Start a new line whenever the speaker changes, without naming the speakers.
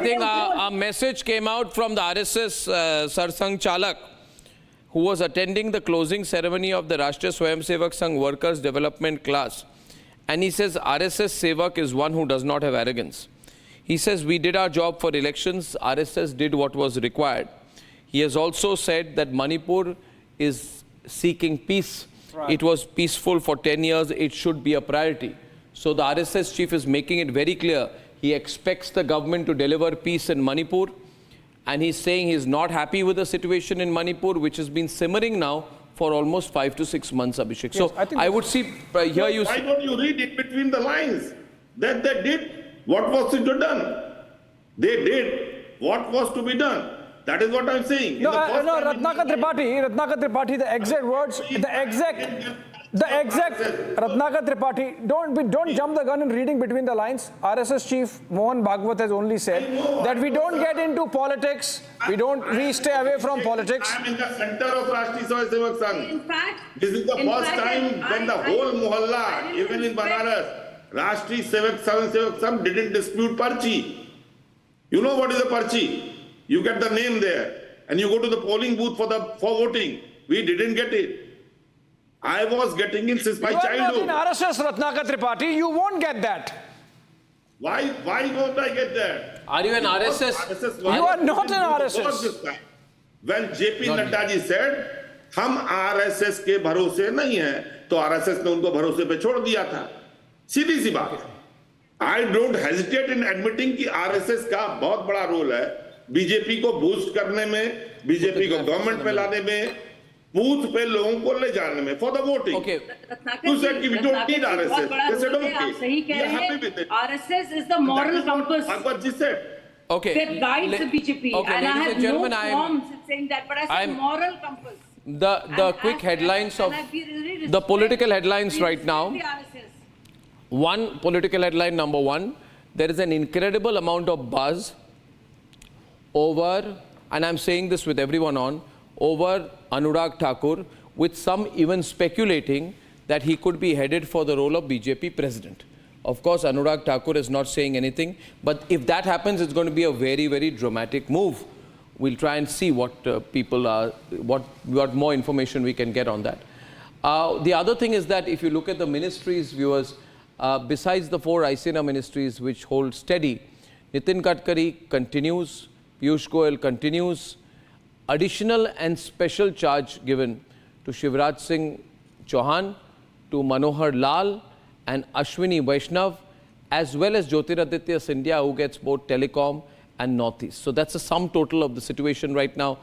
think a message came out from the RSS Sarsang Chalak, who was attending the closing ceremony of the Rashtriya Swayamsevak Sangh Workers Development class. And he says RSS Sevak is one who does not have arrogance. He says, we did our job for elections. RSS did what was required. He has also said that Manipur is seeking peace. Right. It was peaceful for 10 years. It should be a priority. So the RSS chief is making it very clear. He expects the government to deliver peace in Manipur. And he's saying he's not happy with the situation in Manipur, which has been simmering now for almost 5 to 6 months, Abhishek. Yes, so I would see, here you...
Why don't you read it between the lines? That they did what was to be done. They did what was to be done. That is what I'm saying.
No, Ratnakar Tripathi, the exact words, Ratnakar Tripathi, don't jump the gun in reading between the lines. RSS chief Mohan Bhagwat has only said that we don't get into politics, we stay away from politics.
I'm in the center of Rashtriya Swayamsevak Sangh.
In fact,
this is the first time when the whole Mohalla, even in Banaras, Rashtriya Swayamsevak Sangh didn't dispute Parchi. You know what is a Parchi? You get the name there and you go to the polling booth for voting. We didn't get it. I was getting in since my childhood.
You are not in RSS, Ratnakar Tripathi. You won't get that.
Why don't I get that?
Are you an RSS?
You are not in RSS.
When JP Nadda ji said, हम RSS के भरोसे नहीं हैं, तो RSS ने उनको भरोसे पे छोड़ दिया था. सीधी सी बात. I don't hesitate in admitting कि RSS का बहुत बड़ा रोल है बीजेपी को बूस्ट करने में, बीजेपी को गवर्नमेंट में लाने में, बूथ पे लोगों को ले जाने में for the voting.
Okay.
You said we don't need RSS. They said okay.
We are happy with it. RSS is the moral compass.
Bhagwat ji said.
Okay.
That guides the BJP.
Okay,
and I have no qualms saying that, but I said moral compass.
The quick headlines of the political headlines right now. One political headline, number one, there is an incredible amount of buzz over, and I'm saying this with everyone on, over Anurag Thakur, with some even speculating that he could be headed for the role of BJP president. Of course, Anurag Thakur is not saying anything, but if that happens, it's going to be a very, very dramatic move. We'll try and see what what more information we can get on that. The other thing is that if you look at the ministries, viewers, besides the 4 ICNA ministries which hold steady, Nitin Gadkari continues, Piyush Goyal continues, additional and special charge given to Shivraj Singh Chauhan, to Manohar Lal and Ashwini Vaishnav, as well as Jyotiraditya Scindia, who gets both telecom and Northeast. So that's a sum total of the situation right now.